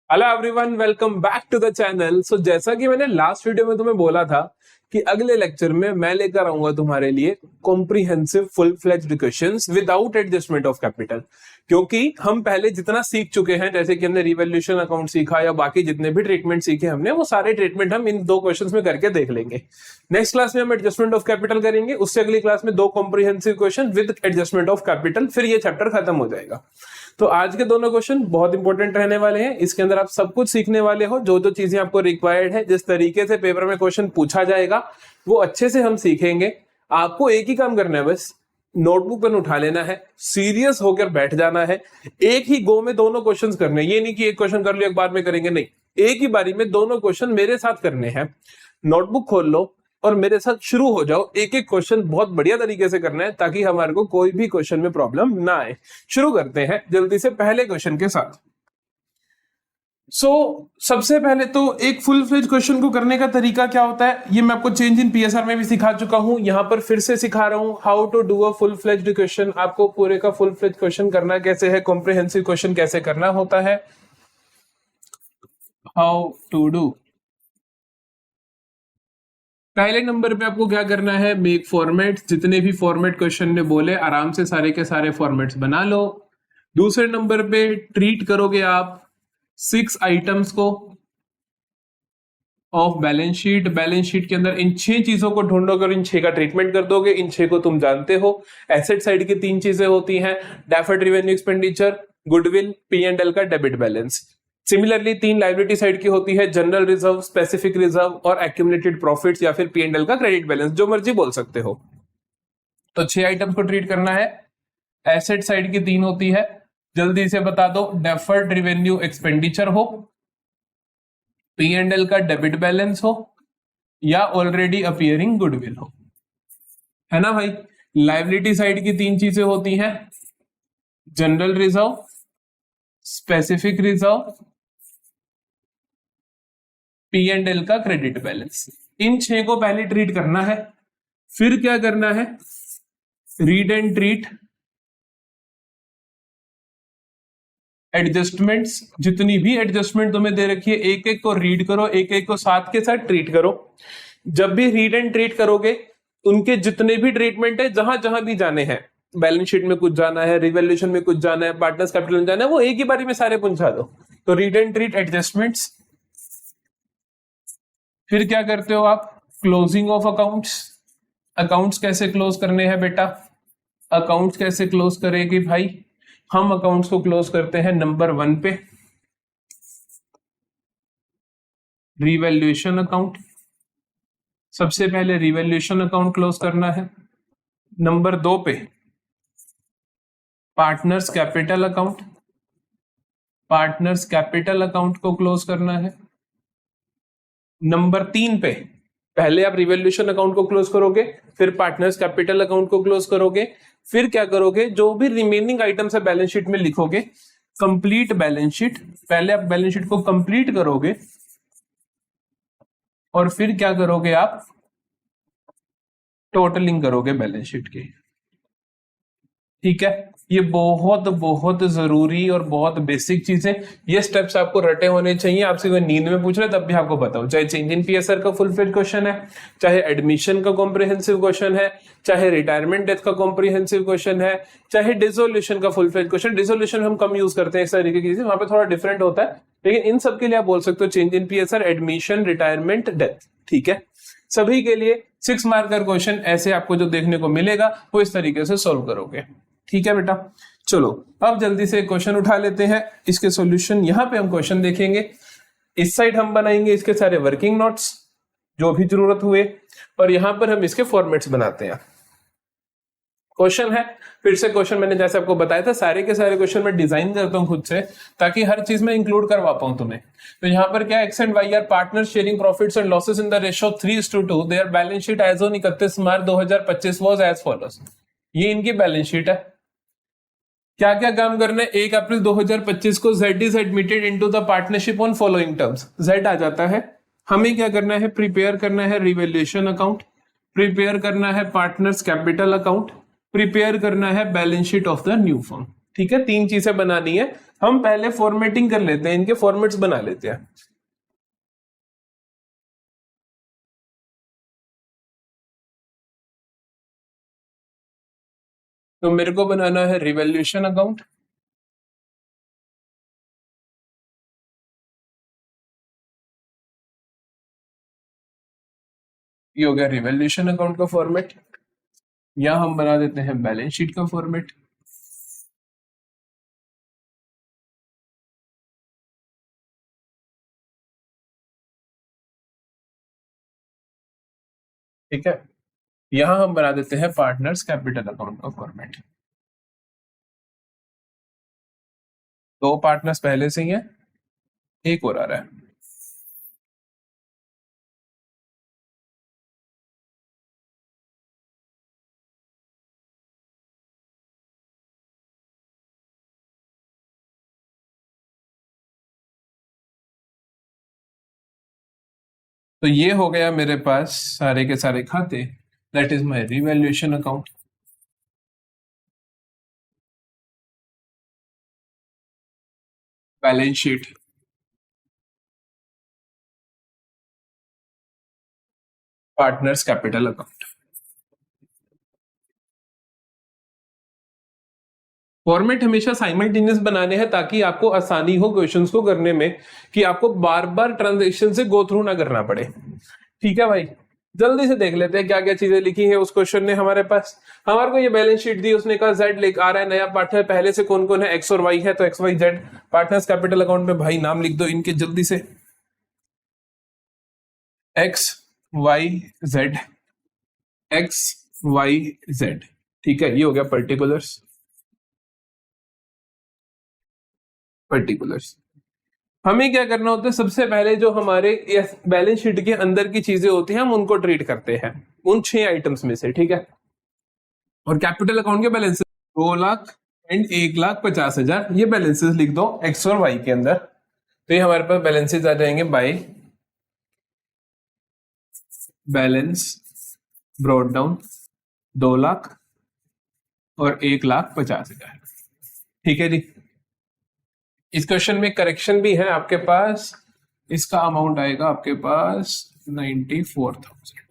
Hello everyone, welcome back to the channel. So जैसा कि मैंने लास्ट वीडियो में तुम्हें बोला था कि अगले लेक्चर में मैं लेकर आऊंगा तुम्हारे लिए comprehensive full fledged questions without adjustment of capital. क्योंकि हम पहले जितना सीख चुके हैं, जैसे कि हमने रिवैल्यूएशन अकाउंट सीखा या बाकी जितने भी ट्रीटमेंट सीखे हमने, वो सारे ट्रीटमेंट हम इन दो क्वेश्चंस में करके देख लेंगे। नेक्स्ट क्लास में हम एडजस्टमेंट ऑफ कैपिटल करेंगे, उससे अगली क्लास में दो comprehensive question with adjustment of capital, फिर ये चैप्टर खत्म हो जाएगा। तो आज के दोनों क्वेश्चन बहुत इंपॉर्टेंट रहने वाले हैं। इसके अंदर आप सब कुछ सीखने वाले हो, जो जो चीजें आपको रिक्वायर्ड है, जिस तरीके से पेपर में क्वेश्चन पूछा जाएगा वो अच्छे से हम सीखेंगे। आपको एक ही काम करना है, बस नोटबुक पेन उठा लेना है, सीरियस होकर बैठ जाना है। एक ही गो में दोनों क्वेश्चंस करने हैं। ये नहीं कि एक क्वेश्चन कर लिया एक बार में करेंगे, नहीं, एक ही बारी में दोनों क्वेश्चन मेरे साथ करने हैं। नोटबुक खोल लो और मेरे साथ शुरू हो जाओ। एक एक क्वेश्चन बहुत बढ़िया तरीके से करना है ताकि हमारे को कोई भी क्वेश्चन में प्रॉब्लम ना आए। शुरू करते हैं जल्दी से पहले क्वेश्चन के साथ। सबसे पहले तो एक फुल फ्लेज क्वेश्चन को करने का तरीका क्या होता है, ये मैं आपको चेंज इन पीएसआर में भी सिखा चुका हूं, यहां पर फिर से सिखा रहा हूं। How to do a full fledged question, आपको पूरे का फुल फ्लेज क्वेश्चन करना कैसे है, कॉम्प्रिहेंसिव क्वेश्चन कैसे करना होता है। हाउ टू डू, पहले नंबर पे आपको क्या करना है, मेक फॉर्मेट। जितने भी फॉर्मेट क्वेश्चन ने बोले आराम से सारे के सारे फॉर्मेट्स बना लो। दूसरे नंबर पे ट्रीट करोगे आप 6 आइटम्स को of balance sheet. Balance sheet के अंदर इन 6 चीजों को ढूंढोगे और इन 6 का ट्रीटमेंट कर दोगे। इन 6 को तुम जानते हो। एसेट साइड की 3 चीजें होती हैं, deferred revenue expenditure, goodwill, P&L का debit balance. Similarly 3 liability side की होती है, जनरल रिजर्व, स्पेसिफिक रिजर्व और एक्यूमुलेटेड प्रॉफिट्स या फिर P&L का क्रेडिट बैलेंस, जो मर्जी बोल सकते हो। तो 6 आइटम्स को ट्रीट करना है। एसेट साइड की 3 होती है, जल्दी से बता दो, डेफर्ड रेवेन्यू एक्सपेंडिचर हो, P&L का डेबिट बैलेंस हो या ऑलरेडी अपीयरिंग गुडविल हो, है ना भाई। लाइबिलिटी साइड की 3 चीजें होती हैं, general reserve, specific reserve, P&L का क्रेडिट बैलेंस। इन 6 को पहले ट्रीट करना है। फिर क्या करना है, रीड एंड ट्रीट एडजस्टमेंट्स। जितनी भी एडजस्टमेंट तुम्हें दे रखी है, एक एक को रीड करो, एक एक को साथ के साथ ट्रीट करो। जब भी रीड एंड ट्रीट करोगे, उनके जितने भी ट्रीटमेंट है, जहां जहां भी जाने हैं, बैलेंस शीट में कुछ जाना है, रिवैल्यूएशन में कुछ जाना है, पार्टनर्स कैपिटल में जाना है, वो एक ही बारी में सारे पहुंचा दो। तो रीड एंड ट्रीट एडजस्टमेंट्स। फिर क्या करते हो आप, क्लोजिंग ऑफ अकाउंट्स। अकाउंट्स कैसे क्लोज करने हैं बेटा, अकाउंट्स कैसे क्लोज करेगी भाई, हम अकाउंट्स को क्लोज करते हैं नंबर 1 पे, रिवैल्यूएशन अकाउंट। सबसे पहले रिवैल्यूएशन अकाउंट क्लोज करना है। नंबर 2 पे partners capital account, partners capital account को क्लोज करना है। नंबर 3 पे पहले आप रिवैल्यूएशन अकाउंट को क्लोज करोगे, फिर पार्टनर्स कैपिटल अकाउंट को क्लोज करोगे। फिर क्या करोगे, जो भी रिमेनिंग आइटम्स है बैलेंस शीट में लिखोगे, कंप्लीट बैलेंस शीट। पहले आप बैलेंस शीट को कंप्लीट करोगे और फिर क्या करोगे, आप टोटलिंग करोगे बैलेंस शीट की। ठीक है, ये बहुत बहुत जरूरी और बहुत बेसिक चीज है। ये स्टेप्स आपको रटे होने चाहिए। आपसे कोई नींद में पूछ रहा है तब भी आपको पता हो, चाहे चेंज इन पीएसआर का फुल फ्लेज क्वेश्चन है, चाहे एडमिशन का कॉम्प्रिहेंसिव क्वेश्चन है, चाहे रिटायरमेंट डेथ का कॉम्प्रिहेंसिव क्वेश्चन है, चाहे डिसोल्यूशन का फुल फ्लेज क्वेश्चन। डिसोल्यूशन हम कम यूज करते हैं इस तरीके की चीजें, वहां पे थोड़ा डिफरेंट होता है, लेकिन इन सब के लिए आप बोल सकते हो change in PSR, admission, retirement, death. ठीक है, सभी के लिए 6 मार्कर क्वेश्चन ऐसे आपको जो देखने को मिलेगा वो इस तरीके से सोल्व करोगे। ठीक है बेटा, चलो अब जल्दी से क्वेश्चन उठा लेते हैं। इसके सॉल्यूशन यहां पे हम क्वेश्चन देखेंगे, इस साइड हम बनाएंगे इसके सारे वर्किंग नोट्स जो भी जरूरत हुए, और यहां पर हम इसके फॉर्मेट्स बनाते हैं। क्वेश्चन है, फिर से क्वेश्चन मैंने जैसे आपको बताया था, सारे के सारे क्वेश्चन मैं डिजाइन करता हूं खुद से ताकि हर चीज में इंक्लूड करवा पाऊं तुम्हें। तो यहां पर क्या, x and y are partners sharing profits and losses in the ratio 3:2। Their balance sheet as on 31 March 2025 was as follows. ये इनकी बैलेंस शीट है। क्या क्या काम करना है, 1 अप्रैल 2025 को Z is admitted into the partnership on following terms. Z आ जाता है। हमें क्या करना है, प्रिपेयर करना है रिवैल्यूएशन अकाउंट, प्रिपेयर करना है पार्टनर्स कैपिटल अकाउंट, प्रिपेयर करना है balance sheet of the new firm. ठीक है, 3 चीजें बनानी है। हम पहले फॉर्मेटिंग कर लेते हैं, इनके फॉर्मेट्स बना लेते हैं। तो मेरे को बनाना है रिवैल्यूएशन अकाउंट, ये हो गया रिवैल्यूएशन अकाउंट का फॉर्मेट। यहां हम बना देते हैं बैलेंस शीट का फॉर्मेट। ठीक है, यहां हम बना देते हैं पार्टनर्स कैपिटल अकाउंट का फॉर्मेट। दो पार्टनर्स पहले से ही है, एक और आ रहा है। तो ये हो गया मेरे पास सारे के सारे खाते, that is my revaluation account. Balance sheet, partners capital account. Format हमेशा साइमल्टेनियस बनाने हैं ताकि आपको आसानी हो क्वेश्चंस को करने में, कि आपको बार बार ट्रांजेक्शन से गो थ्रू ना करना पड़े। ठीक है भाई, जल्दी से देख लेते हैं क्या क्या चीजें लिखी है उस क्वेश्चन ने हमारे पास। हमारे को ये बैलेंस शीट दी, उसने कहा जेड लेकर आ रहा है नया पार्टनर, पहले से कौन कौन है, एक्स और वाई है, तो x y z. Partners capital account में भाई नाम लिख दो इनके जल्दी से, x y z, x y z. ठीक है, ये हो गया पर्टिकुलर्स। पर्टिकुलर्स हमें क्या करना होता है, सबसे पहले जो हमारे बैलेंस शीट के अंदर की चीजें होती हैं हम उनको ट्रीट करते हैं, उन 6 आइटम्स में से। ठीक है, और कैपिटल अकाउंट के बैलेंसेस 2 लाख एंड 1,50,000, ये बैलेंसेस लिख दो एक्स और वाई के अंदर। तो ये हमारे पास बैलेंसेस आ जाएंगे by balance brought down 2 lakh और 1,50,000। ठीक है जी, इस क्वेश्चन में करेक्शन भी है आपके पास, इसका अमाउंट आएगा आपके पास 94,000।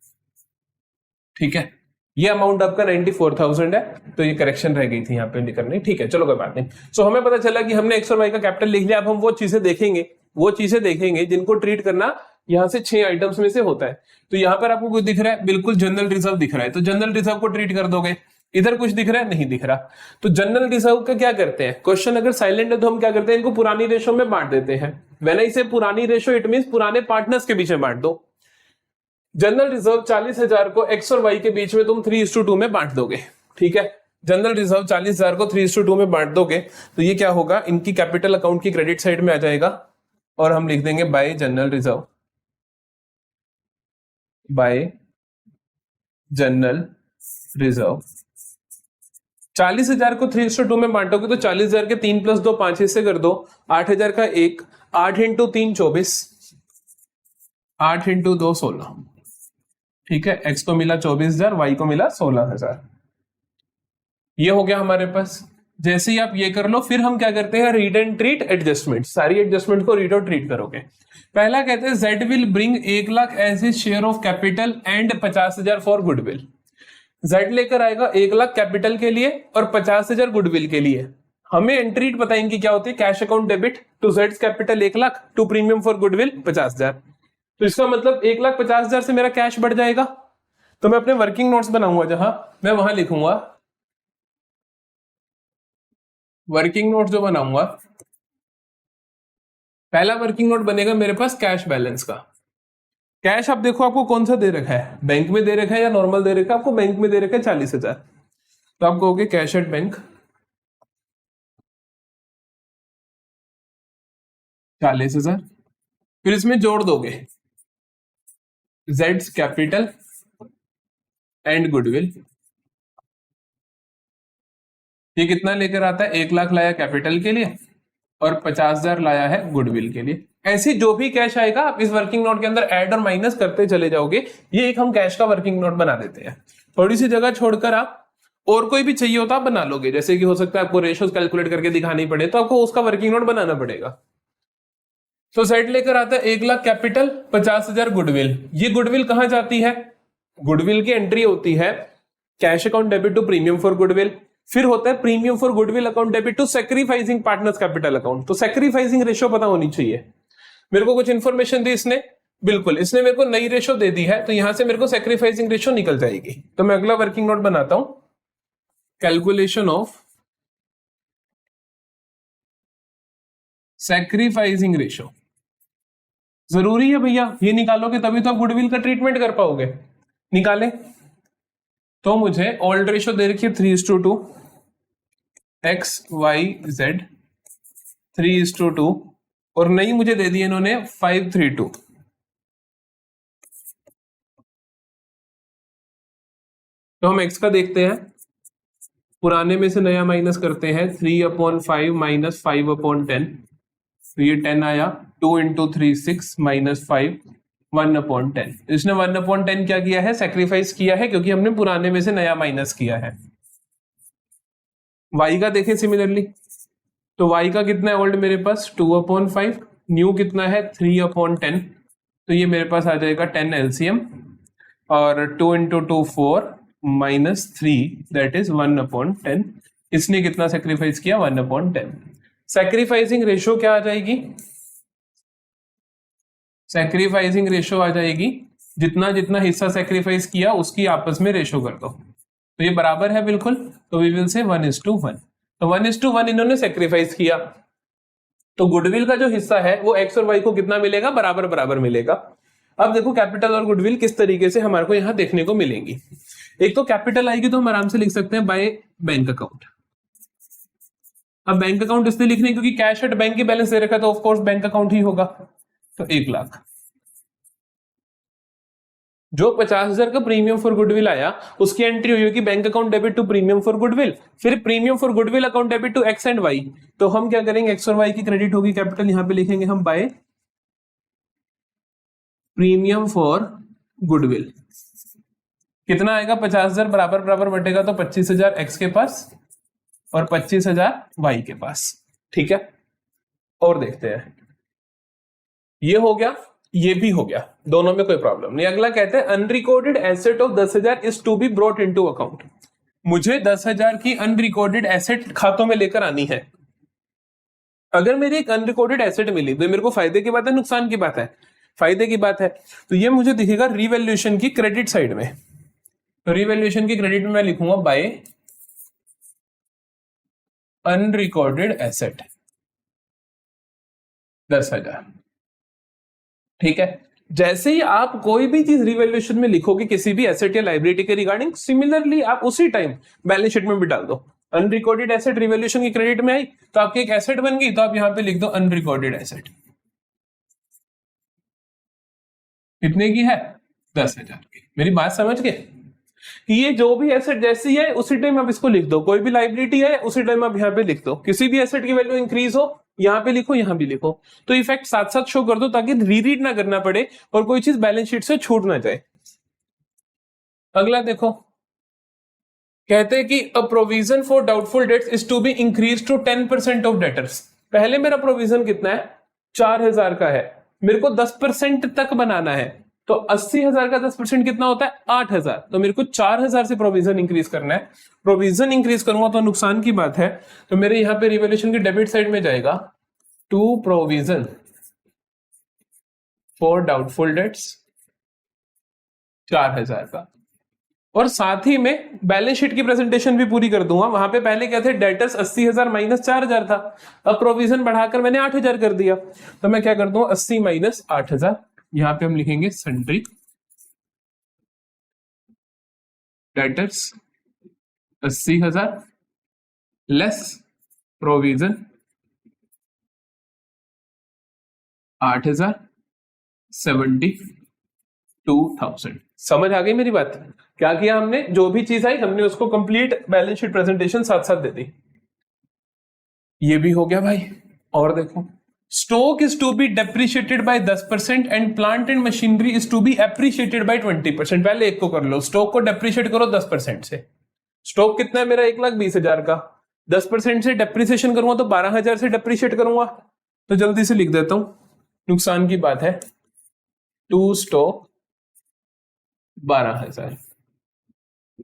ठीक है, ये अमाउंट आपका 94,000 है, तो ये करेक्शन रह गई थी यहाँ पे करनी। ठीक है, चलो कोई बात नहीं। सो हमें पता चला कि हमने एक्स और वाई का कैपिटल लिख लिया। अब हम वो चीजें देखेंगे जिनको ट्रीट करना यहाँ से 6 आइटम्स में से होता है। तो यहाँ पर आपको कुछ दिख रहा है, बिल्कुल जनरल रिजर्व दिख रहा है, तो जनरल रिजर्व को ट्रीट कर दोगे। इधर कुछ दिख रहा है, नहीं दिख रहा, तो जनरल रिजर्व का क्या करते हैं, क्वेश्चन अगर साइलेंट है तो हम क्या करते हैं, इनको पुरानी रेशो में बांट देते हैं। व्हेन आई से पुरानी रेशो, इट मींस पुराने पार्टनर्स के बीच में बांट दो। जनरल रिजर्व 40,000 को एक्स और वाई के बीच में तुम 3:2 में बांट दोगे। ठीक है, जनरल रिजर्व 40,000 को 3:2 में बांट दोगे, तो ये क्या होगा, इनकी कैपिटल अकाउंट की क्रेडिट साइड में आ जाएगा, और हम लिख देंगे bye general reserve, bye general reserve. 40,000 को 3:2 में बांटोगे तो 40,000 के 3 + 2 5 हिस्से कर दो, 8,000 का 1, 8 × 3 24, 8 × 2 16। ठीक है, एक्स को मिला 24,000, वाई को मिला 16,000। ये हो गया हमारे पास। जैसे ही आप ये कर लो, फिर हम क्या करते हैं, रीड एंड ट्रीट एडजस्टमेंट, सारी एडजस्टमेंट को रीड और ट्रीट करोगे। पहला कहते हैं Z will bring 1 lakh as a share of capital and 50,000 for goodwill. Z लेकर आएगा 1 लाख कैपिटल के लिए और 50,000 गुडविल के लिए। हमें एंट्री पता है इनकी क्या होती है, कैश अकाउंट डेबिट टू जेड्स capital 1 lakh, to premium for goodwill 50,000। तो इसका मतलब 1,50,000 से मेरा कैश बढ़ जाएगा। तो मैं अपने वर्किंग नोट्स बनाऊंगा, जहां मैं वहां लिखूंगा, वर्किंग नोट जो बनाऊंगा, पहला वर्किंग नोट बनेगा मेरे पास कैश बैलेंस का। कैश आप देखो आपको कौन सा दे रखा है, बैंक में दे रखा है या नॉर्मल दे रखा है, आपको बैंक में दे रखा है 40,000, तो आप कहोगे कैश एट बैंक 40,000। फिर इसमें जोड़ दोगे जेड्स कैपिटल एंड गुडविल। ये कितना लेकर आता है, 1 लाख लाया कैपिटल के लिए और 50,000 लाया है गुडविल के लिए। ऐसे जो भी कैश आएगा आप इस वर्किंग नोट के अंदर ऐड और माइनस करते चले जाओगे। ये एक हम कैश का वर्किंग नोट बना देते हैं। थोड़ी सी जगह छोड़कर आप और कोई भी चाहिए होता आप बना लोगे, जैसे कि हो सकता है आपको रेशियोज कैलकुलेट करके दिखानी पड़े तो आपको उसका वर्किंग नोट बनाना पड़ेगा। तो सेट लेकर आता है 1 लाख कैपिटल, 50,000 गुडविल। ये गुडविल कहां जाती है? गुडविल की एंट्री होती है cash account debit to premium for goodwill, फिर होता है premium for goodwill account debit to sacrificing partners capital account. तो सैक्रिफाइसिंग रेशियो पता होनी चाहिए। मेरे को कुछ इंफॉर्मेशन दी इसने, बिल्कुल इसने मेरे को नई रेशियो दे दी है, तो यहां से मेरे को सैक्रिफाइसिंग रेशियो निकल जाएगी। तो मैं अगला वर्किंग नोट बनाता हूं, कैलकुलेशन ऑफ सैक्रिफाइसिंग रेशियो। जरूरी है भैया, ये निकालोगे तभी तो आप गुडविल का ट्रीटमेंट कर पाओगे। निकालें तो मुझे ओल्ड रेशियो दे रखी है 3:2, XYZ 3:2, और नई मुझे दे दी इन्होंने 5:3:2। तो हम x का देखते हैं, पुराने में से नया माइनस करते हैं, 3/5 माइनस 5/10, तो ये 10 आया। 2 × 3 6 माइनस 5 1/10। इसने 1/10 क्या किया है? सैक्रिफाइस किया है, क्योंकि हमने पुराने में से नया माइनस किया है। y का देखें सिमिलरली, तो y का कितना है ओल्ड मेरे पास? 2/5, न्यू कितना है? 3/10, तो ये मेरे पास आ जाएगा 10 LCM, और 2 × 2 4 माइनस 3 दैट इज 1/10। इसने कितना सेक्रीफाइस किया? 1/10। सैक्रिफाइसिंग रेशियो क्या आ जाएगी? सैक्रिफाइसिंग रेशियो आ जाएगी जितना जितना हिस्सा सैक्रिफाइस किया उसकी आपस में रेशियो कर दो, तो ये बराबर है बिल्कुल, तो वी विल से 1:1। तो 1:1 इन्होंने सैक्रिफाइस किया, तो गुडविल का जो हिस्सा है वो एक्स और वाई को कितना मिलेगा? बराबर बराबर मिलेगा। अब देखो कैपिटल और गुडविल किस तरीके से हमारे को यहां देखने को मिलेंगी। एक तो कैपिटल आएगी तो हम आराम से लिख सकते हैं बाय बैंक अकाउंट। अब बैंक अकाउंट इसलिए लिखने क्योंकि कैश एट बैंक की बैलेंस दे रखा, तो ऑफ कोर्स बैंक अकाउंट ही होगा। तो 1 लाख। जो 50,000 का प्रीमियम फॉर गुडविल आया उसकी एंट्री हुई होगी bank account debit to premium for goodwill, फिर premium for goodwill account debit to x and y. तो हम क्या करेंगे? एक्स और वाई की क्रेडिट होगी कैपिटल, यहां पे लिखेंगे हम बाय प्रीमियम फॉर गुडविल। कितना आएगा? 50,000 बराबर बराबर बटेगा, तो 25,000 एक्स के पास और 25,000 वाई के पास। ठीक है, और देखते हैं, ये हो गया, ये भी हो गया, दोनों में कोई प्रॉब्लम नहीं। अगला कहते हैं unrecorded asset of 10,000 is to be brought into account. मुझे 10,000 की अनरिकॉर्डेड एसेट खातों में लेकर आनी है। अगर मेरी एक अनरिकॉर्डेड एसेट मिली तो मेरे को फायदे की बात है नुकसान की बात है? फायदे की बात है। तो ये मुझे दिखेगा रिवैल्यूएशन की क्रेडिट साइड में। तो रिवैल्यूएशन की क्रेडिट में मैं लिखूंगा बाय अनरिकॉर्डेड एसेट 10,000। ठीक है, जैसे ही आप कोई भी चीज रिवैल्यूएशन में लिखोगे किसी भी एसेट या लाइबिलिटी के रिगार्डिंग, सिमिलरली आप उसी टाइम बैलेंस शीट में भी डाल दो। अनरिकॉर्डेड एसेट रिवैल्यूएशन की क्रेडिट में आई तो आपकी एक एसेट बन गई, तो आप यहां पे लिख दो अनरिकॉर्डेड एसेट। कितने की है? 10,000 की। मेरी बात समझ गए कि ये जो भी एसेट जैसी है उसी टाइम आप इसको लिख दो, कोई भी लाइबिलिटी है उसी टाइम आप यहां पे लिख दो, किसी भी एसेट की वैल्यू इंक्रीज हो यहां पे लिखो, यहां भी लिखो, तो इफेक्ट साथ साथ शो कर दो ताकि रीरीड ना करना पड़े और कोई चीज बैलेंस शीट से छूट ना जाए। अगला देखो, कहते हैं कि a provision for doubtful debts is to be increase to 10% of debtors. पहले मेरा प्रोविजन कितना है? 4,000 का है, मेरे को 10% तक बनाना है, तो 80,000 का 10% कितना होता है? 8,000। तो मेरे को 4,000 से प्रोविजन इंक्रीज करना है। प्रोविजन इंक्रीज करूंगा तो नुकसान की बात है, तो मेरे यहां पे रिवैल्यूएशन की डेबिट साइड में जाएगा to provision for doubtful debts 4,000 का, और साथ ही में बैलेंस शीट की प्रेजेंटेशन भी पूरी कर दूंगा। वहां पे पहले क्या थे? डेटर्स 80,000 माइनस 4,000 था, अब प्रोविजन बढ़ाकर मैंने 8,000 कर दिया, तो मैं क्या कर दूंगा? 80 माइनस 8,000, यहां पे हम लिखेंगे सन्ड्री डेटर्स 80,000 लेस प्रोविजन 8,000 72,000। समझ आ गई मेरी बात? क्या किया हमने? जो भी चीज आई हमने उसको कंप्लीट बैलेंस शीट प्रेजेंटेशन साथ साथ दे दी। ये भी हो गया भाई। और देखो, stock is to be depreciated by 10% and plant and machinery is to be appreciated by 20%। पहले एक को कर लो, स्टॉक को डेप्रिशिएट करो 10% से, स्टॉक कितना है मेरा 1,20,000 का, 10% से डेप्रिसिएशन करूंगा तो 12,000 से डेप्रिशिएट करूंगा, तो जल्दी से लिख देता हूं, नुकसान की बात है, टू स्टॉक 12,000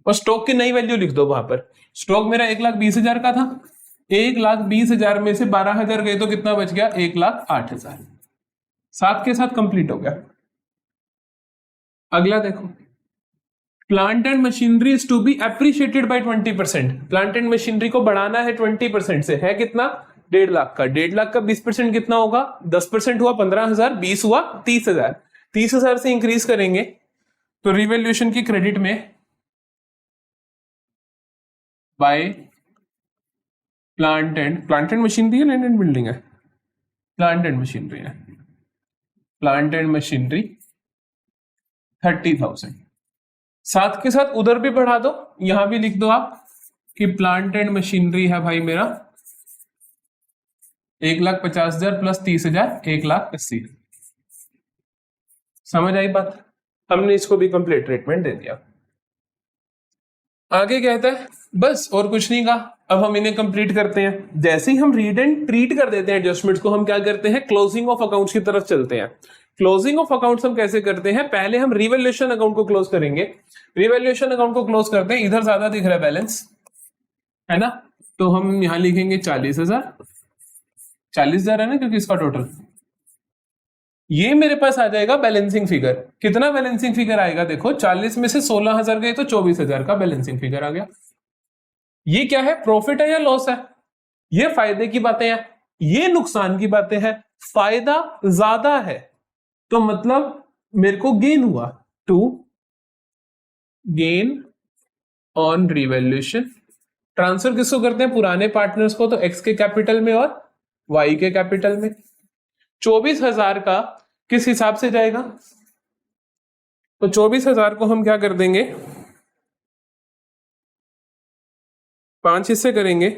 और स्टॉक की नई वैल्यू लिख दो वहां पर। स्टॉक मेरा 1,20,000 का था, 1,20,000 में से 12,000 गए तो कितना बच गया, 1,08,000। साथ के साथ कंप्लीट हो गया। अगला देखो, plant and machinery is to be appreciated by 20%। Plant and machinery को बढ़ाना है 20% से, है कितना, 1.5 लाख का। 1.5 लाख का 20% कितना होगा, 10% हुआ 15,000, 20 हुआ 30,000। 30,000 से इंक्रीज करेंगे तो रिवैल्यूएशन की क्रेडिट में बाय प्लांट एंड मशीनरी है, लैंड एंड बिल्डिंग है, प्लांट एंड मशीनरी है, प्लांट एंड मशीनरी 30,000। साथ के साथ उधर भी बढ़ा दो, यहां भी लिख दो आप कि प्लांट एंड मशीनरी है भाई मेरा 1,50,000 प्लस 30,000 1,80,000। समझ आई बात, हमने इसको भी कंप्लीट ट्रीटमेंट दे दिया। आगे कहता है बस और कुछ नहीं कहा, अब हम इन्हें कंप्लीट करते हैं। जैसे ही हम रीड एंड ट्रीट कर देते हैं एडजस्टमेंट्स को, हम क्या करते हैं, क्लोजिंग ऑफ अकाउंट्स की तरफ चलते हैं। क्लोजिंग ऑफ अकाउंट्स हम कैसे करते हैं, पहले हम रिवैल्यूएशन अकाउंट को क्लोज करेंगे। रिवैल्यूएशन अकाउंट को क्लोज करते हैं, इधर ज्यादा दिख रहा है बैलेंस, है ना, तो हम यहां लिखेंगे 40,000, 40,000 है ना, क्योंकि इसका टोटल ये मेरे पास आ जाएगा बैलेंसिंग फिगर। कितना बैलेंसिंग फिगर आएगा, देखो 40 में से 16,000 गए तो 24,000 का बैलेंसिंग फिगर आ गया। ये क्या है, प्रॉफिट है या लॉस है, ये फायदे की बातें हैं, ये नुकसान की बातें हैं। फायदा ज्यादा है तो मतलब मेरे को गेन हुआ, to gain on revaluation. Transfer किसको करते हैं, पुराने पार्टनर्स को, तो एक्स के कैपिटल में और वाई के कैपिटल में। 24,000 का किस हिसाब से जाएगा, तो 24,000 को हम क्या कर देंगे, 5 हिस्से करेंगे।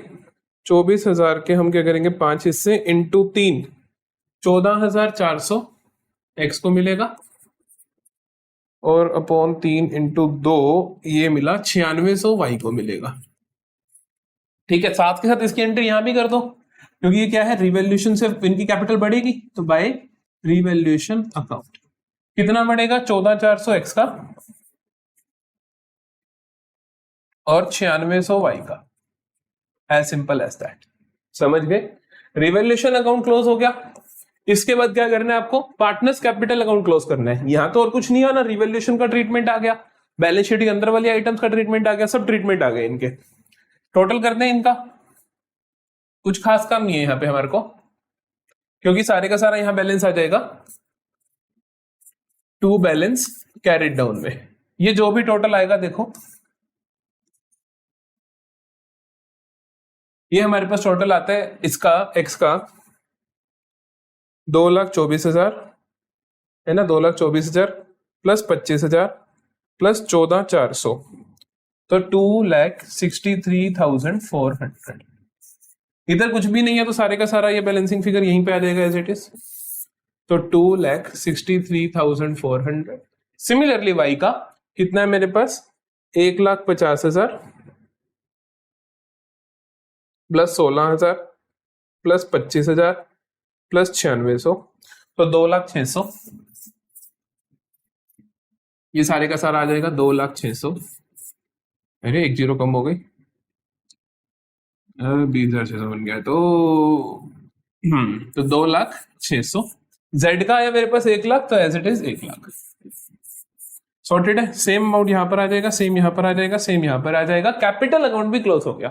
24,000 के हम क्या करेंगे, 5 हिस्से इंटू 3, 14,400 एक्स को मिलेगा, और अपॉन 3 इंटू 2 ये मिला 9600 वाई को मिलेगा। ठीक है, साथ के साथ इसकी एंट्री यहां भी कर दो, क्योंकि ये क्या है, रिवैल्यूएशन से इनकी कैपिटल बढ़ेगी, तो बाय रिवैल्यूएशन अकाउंट कितना बढ़ेगा, 14,400 एक्स का और 9600 वाई का। एज सिंपल एज दैट, समझ गए। रिवैल्यूएशन अकाउंट क्लोज हो गया। इसके बाद क्या करना है आपको, पार्टनर्स कैपिटल अकाउंट क्लोज करना है। यहां तो और कुछ नहीं आना, रिवैल्यूएशन का ट्रीटमेंट आ गया, बैलेंस शीट के अंदर वाली आइटम्स का ट्रीटमेंट आ गया, सब ट्रीटमेंट आ गए इनके। टोटल करते हैं इनका, कुछ खास काम नहीं है यहां पे हमारे को, क्योंकि सारे का सारा यहां बैलेंस आ जाएगा टू बैलेंस कैरिड डाउन में। ये जो भी टोटल आएगा देखो, ये हमारे पास टोटल आता है इसका एक्स का 2,24,000 है ना, 2,24,000 प्लस 25,000 प्लस 14,400, तो 2,63,400। इधर कुछ भी नहीं है तो सारे का सारा ये बैलेंसिंग फिगर यहीं पे आ जाएगा एज इट इज, तो 2,63,400। सिमिलरली वाई का कितना है मेरे पास, 1,50,000 प्लस 16,000 प्लस 25,000 प्लस 9600, तो 2,06,000। ये सारे का सारा आ जाएगा 2,06,000। अरे एक जीरो कम हो गई, 20,600 बन गया, तो 2,06,000। जेड का आया मेरे पास 1 लाख, तो as it is 1 lakh. Sorted है, सेम अमाउंट यहां पर आ जाएगा, सेम यहां पर आ जाएगा, सेम यहां पर आ जाएगा। कैपिटल अकाउंट भी क्लोज हो गया।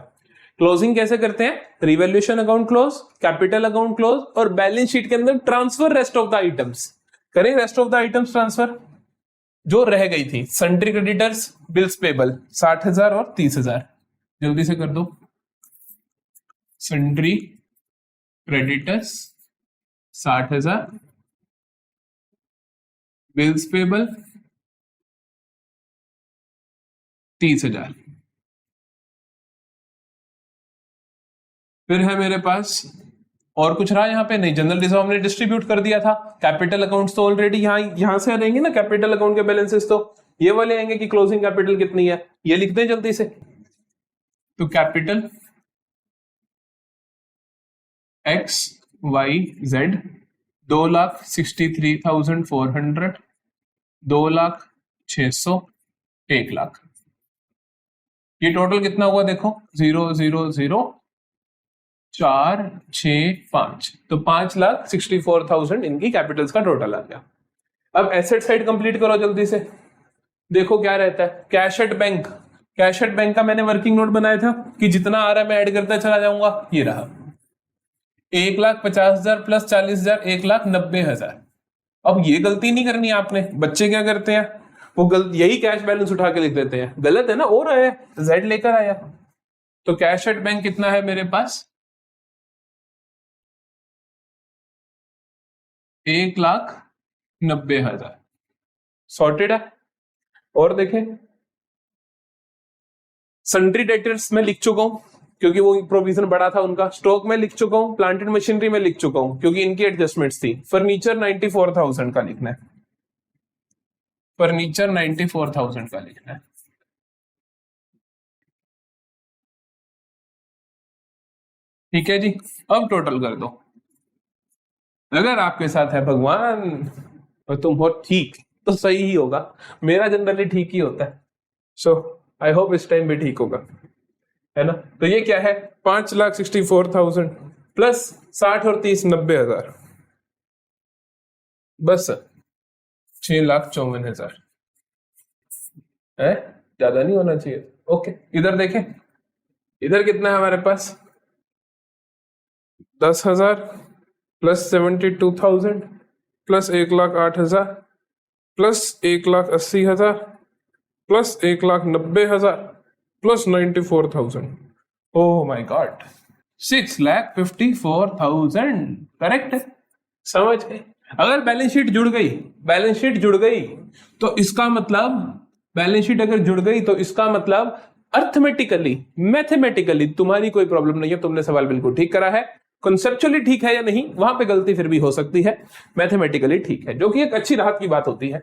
क्लोजिंग कैसे करते हैं, revaluation account close, capital account close, और बैलेंस शीट के अंदर transfer rest of the items करें। Rest of the items transfer जो रह गई थी, सन्ड्री क्रेडिटर्स, बिल्स पेबल 60,000 और 30,000, जल्दी से कर दो। Sundry creditors 60,000, bills payable 30,000। फिर है मेरे पास और कुछ रहा यहाँ पे नहीं, जनरल रिजर्व हमने डिस्ट्रीब्यूट कर दिया था। कैपिटल अकाउंट्स तो ऑलरेडी यहां से आ जाएंगे ना, कैपिटल अकाउंट के बैलेंसेस तो ये वाले आएंगे कि क्लोजिंग कैपिटल कितनी है, ये लिख दें जल्दी से। तो कैपिटल एक्स वाई जेड 2,63,400, 2,06,000, 1,00,000। ये टोटल कितना हुआ देखो, 0,0,0,4,6,5, तो 5,64,000 इनकी कैपिटल्स का टोटल आ गया। अब एसेट साइड कंप्लीट करो जल्दी से। देखो क्या रहता है, cash at bank. Cash at bank का मैंने वर्किंग नोट बनाया था कि जितना आ रहा है मैं ऐड करता चला जाऊंगा, ये रहा 1,50,000 प्लस 40,000, 1,90,000। अब ये गलती नहीं करनी आपने। बच्चे क्या करते हैं, वो यही कैश बैलेंस उठा के लिख देते हैं, गलत है ना, और है जेड लेकर आया। तो कैश एट बैंक कितना है मेरे पास, 1,90,000। सॉर्टेड है। और देखें, सन्ड्री डेटर्स में लिख चुका हूं क्योंकि वो प्रोविजन बड़ा था उनका। स्टॉक में लिख चुका हूं, प्लांटेड मशीनरी में लिख चुका हूं क्योंकि इनकी एडजस्टमेंट्स थी। फर्नीचर 94,000 का लिखना है, फर्नीचर 94,000 का लिखना है। ठीक है जी, अब टोटल कर दो। अगर आपके साथ है भगवान और तुम हो ठीक तो सही ही होगा। मेरा जनरली ठीक ही होता है, सो आई होप इस टाइम भी ठीक होगा, है ना। तो ये क्या है, 5,64,000 प्लस 60 और 30 90,000, बस 6,54,000 है। ज्यादा नहीं होना चाहिए। ओके, इधर देखें, इधर कितना है हमारे पास, 10,000 plus 72,000 plus 1,08,000 plus 1,80,000 plus 1,90,000 plus 94,000। Oh my God, 6,54,000 correct है। समझ गए। अगर बैलेंस शीट जुड़ गई, बैलेंस शीट जुड़ गई तो इसका मतलब, बैलेंस शीट अगर जुड़ गई तो इसका मतलब अर्थमेटिकली, मैथमेटिकली तुम्हारी कोई प्रॉब्लम नहीं है, तुमने सवाल बिल्कुल ठीक करा है। कॉन्सेप्चुअली ठीक है या नहीं, वहां पे गलती फिर भी हो सकती है, मैथमेटिकली ठीक है, जो कि एक अच्छी राहत की बात होती है।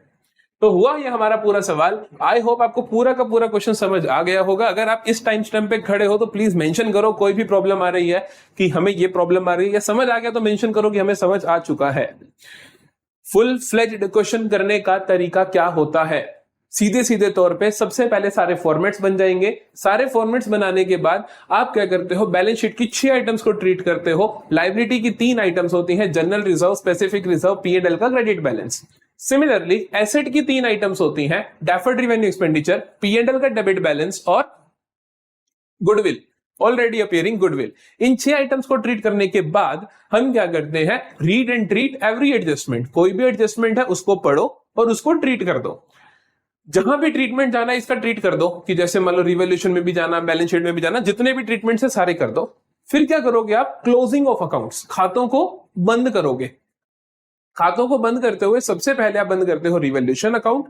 तो हुआ ये हमारा पूरा सवाल। आई होप आपको पूरा का पूरा क्वेश्चन समझ आ गया होगा। अगर आप इस टाइम स्टैम्प पे खड़े हो तो प्लीज मेंशन करो कोई भी प्रॉब्लम आ रही है कि हमें ये प्रॉब्लम आ रही है, या समझ आ गया तो मेंशन करो कि हमें समझ आ चुका है। फुल फ्लेज्ड क्वेश्चन करने का तरीका क्या होता है, सीधे सीधे तौर पे सबसे पहले सारे फॉर्मेट्स बन जाएंगे। सारे फॉर्मेट्स बनाने के बाद आप क्या करते हो, बैलेंस शीट की 6 आइटम्स को ट्रीट करते हो। लायबिलिटी की 3 आइटम्स होती हैं, general reserve, specific reserve, P&L का क्रेडिट बैलेंस। सिमिलरली एसेट की 3 आइटम्स होती हैं, डेफर्ड रिवेन्यू एक्सपेंडिचर, पी&एल का डेबिट बैलेंस और गुडविल, ऑलरेडी अपियरिंग गुडविल। इन 6 आइटम्स को ट्रीट करने के बाद हम क्या करते हैं, read and treat every adjustment. कोई भी एडजस्टमेंट है उसको पढ़ो और उसको ट्रीट कर दो। जहां भी ट्रीटमेंट जाना है इसका ट्रीट कर दो, कि जैसे मान लो रिवोल्यूशन में भी जाना, बैलेंस शीट में भी जाना, जितने भी ट्रीटमेंट है सारे कर दो। फिर क्या करोगे आप, क्लोजिंग ऑफ अकाउंट्स, खातों को बंद करोगे। खातों को बंद करते हुए सबसे पहले आप बंद करते हो रिवोल्यूशन अकाउंट,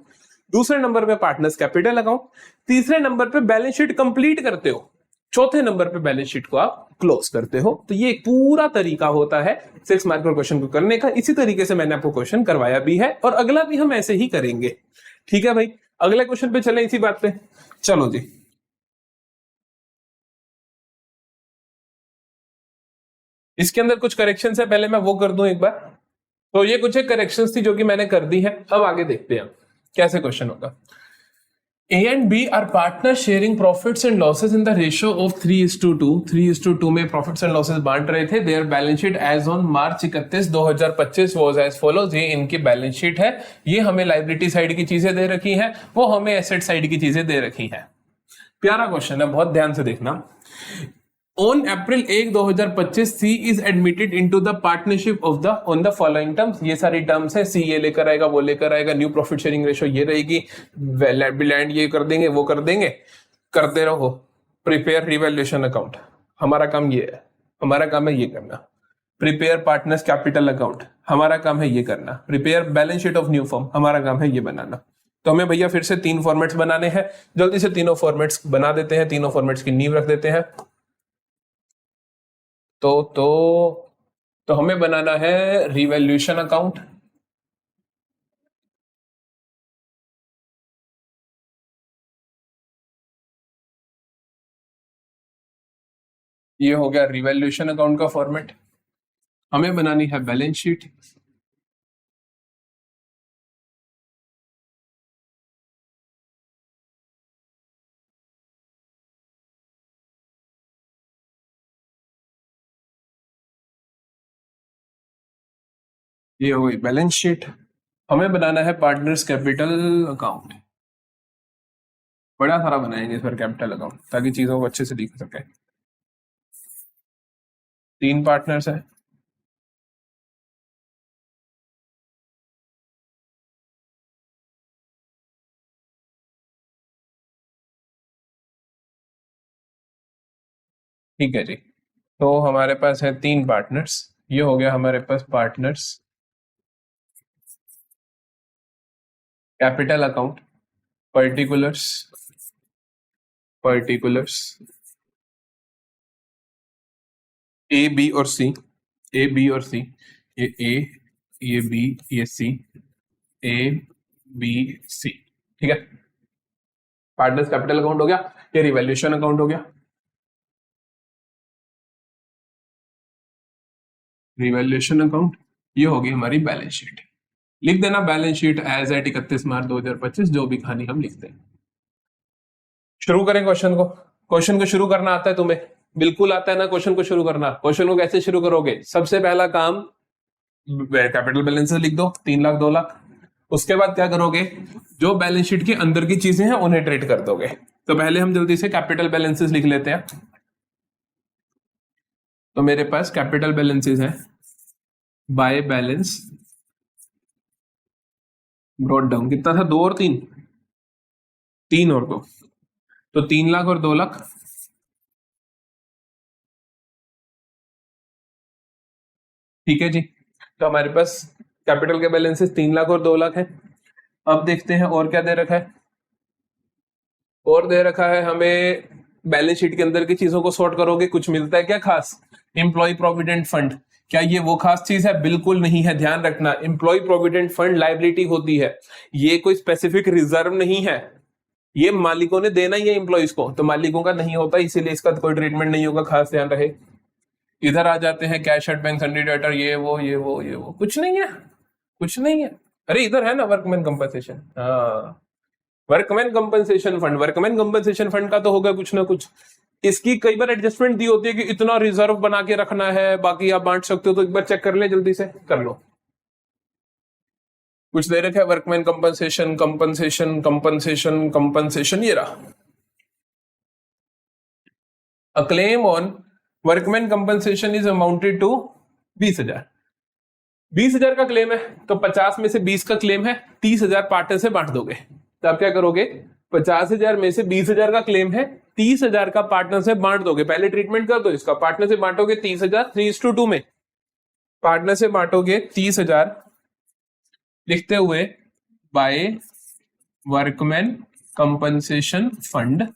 दूसरे नंबर पे पार्टनर्स कैपिटल अकाउंट, तीसरे नंबर पे बैलेंस शीट कंप्लीट करते हो, चौथे नंबर पे बैलेंस शीट को आप क्लोज करते हो। तो ये एक पूरा तरीका होता है 6 मार्क पर क्वेश्चन को करने का। इसी तरीके से मैंने आपको क्वेश्चन करवाया भी है और अगला भी हम ऐसे ही करेंगे। ठीक है भाई, अगले क्वेश्चन पे चले इसी बात पे। चलो जी, इसके अंदर कुछ करेक्शन है, पहले मैं वो कर दूं एक बार। तो ये कुछ एक करेक्शन थी जो कि मैंने कर दी है। अब आगे देखते हैं कैसे क्वेश्चन होगा। A and B are partners sharing profits and losses in the ratio of 3:2। 3:2 में profits and losses बांट रहे थे। Their balance sheet as on March 31, 2025 was as follows। ये इनकी बैलेंस शीट है। ये हमें लाइबिलिटी साइड की चीजें दे रखी हैं, वो हमें एसेट साइड की चीजें दे रखी हैं। प्यारा क्वेश्चन है, बहुत ध्यान से देखना। On April 1, 2025 C is admitted into the partnership of the on the following terms। ये सारी टर्म्स है, सी ये लेकर आएगा, वो लेकर आएगा, न्यू प्रॉफिट शेयरिंग रेशियो ये रहेगी, लैंड ये कर देंगे, वो कर देंगे, करते रहो। प्रिपेयर रिवैल्यूएशन अकाउंट, हमारा काम ये है, हमारा काम है ये करना। प्रिपेयर पार्टनर्स कैपिटल अकाउंट, हमारा काम है ये करना। Prepare balance sheet of new form, हमारा काम है ये बनाना। तो हमें भैया फिर से 3 फॉर्मेट्स बनाने हैं, जल्दी से तीनों फॉर्मेट्स बना देते हैं, तीनों फॉर्मेट्स की नींव रख देते हैं। तो तो तो हमें बनाना है रिवैल्यूएशन अकाउंट, ये हो गया रिवैल्यूएशन अकाउंट का फॉर्मेट। हमें बनानी है बैलेंस शीट। ये हो गई बैलेंस शीट। हमें बनाना है पार्टनर्स कैपिटल अकाउंट। बड़ा सारा बनाएंगे सर कैपिटल अकाउंट, ताकि चीजों को अच्छे से दिख सके। 3 पार्टनर्स है। ठीक है जी। तो हमारे पास है 3 पार्टनर्स। ये हो गया हमारे पास partners capital account. Particulars A B और सी, ए बी और सी, ये ए, ये बी, ये सी, ए बी सी। ठीक है, पार्टनर्स कैपिटल अकाउंट हो गया। ये रिवैल्यूएशन अकाउंट हो गया। रिवैल्यूएशन अकाउंट, ये होगी हमारी बैलेंस शीट। लिख देना balance sheet as eight 31 March 2025, जो भी कहानी हम लिखते हैं। शुरू करें क्वेश्चन को। क्वेश्चन को शुरू करना आता है तुम्हें? बिल्कुल आता है ना क्वेश्चन को शुरू करना। क्वेश्चन को कैसे शुरू करोगे? सबसे पहला काम कैपिटल बैलेंसेस लिख दो, 3 लाख 2 लाख। उसके बाद क्या करोगे? जो बैलेंस शीट के अंदर की चीजें हैं उन्हें ट्रेड कर दोगे। तो पहले हम जल्दी से कैपिटल बैलेंसेस लिख लेते हैं। तो मेरे पास कैपिटल बैलेंसेस है बाय बैलेंस ब्रॉट डाउन। कितना था? 2 और 3, 3 और 2, तो 3 लाख और 2 लाख। ठीक है जी। तो हमारे पास कैपिटल के बैलेंसेस 3 लाख और 2 लाख है। अब देखते हैं और क्या दे रखा है। और दे रखा है हमें बैलेंस शीट के अंदर की चीजों को सॉर्ट करोगे, कुछ मिलता है क्या खास? Employee provident fund. क्या ये वो खास चीज है? बिल्कुल नहीं है। ध्यान रखना, एम्प्लॉय प्रोविडेंट फंड लायबिलिटी होती है, ये कोई स्पेसिफिक रिजर्व नहीं है। ये मालिकों ने देना ही है एम्प्लॉयज को, तो मालिकों का नहीं होता, इसीलिए इसका कोई ट्रीटमेंट नहीं होगा, खास ध्यान रहे। इधर आ जाते हैं कैश एट बैंक, सन्डी डेटर, ये वो कुछ नहीं है, कुछ नहीं है। अरे इधर है ना वर्कमैन कंपनसेशन। हाँ, workman compensation fund. Workman compensation fund का तो होगा कुछ ना कुछ। इसकी कई बार एडजस्टमेंट दी होती है कि इतना रिजर्व बना के रखना है, बाकी आप बांट सकते हो। तो एक बार चेक कर ले, जल्दी से कर लो। कुछ दे रखा है workman compensation, compensation compensation compensation, ये रहा। A claim on workman compensation is amounted to 20,000। 20,000 का क्लेम है, तो 50 में से 20 का क्लेम है, 30,000 पार्टनर से बांट दोगे। तो आप क्या करोगे? 50,000 में से 20,000 का क्लेम है, 30,000 का पार्टनर से बांट दोगे। पहले ट्रीटमेंट कर दो इसका। पार्टनर से बांटोगे 30,000, 3:2 में। पार्टनर से बांटोगे 30,000 लिखते हुए बाय वर्कमैन कंपनसेशन फंड।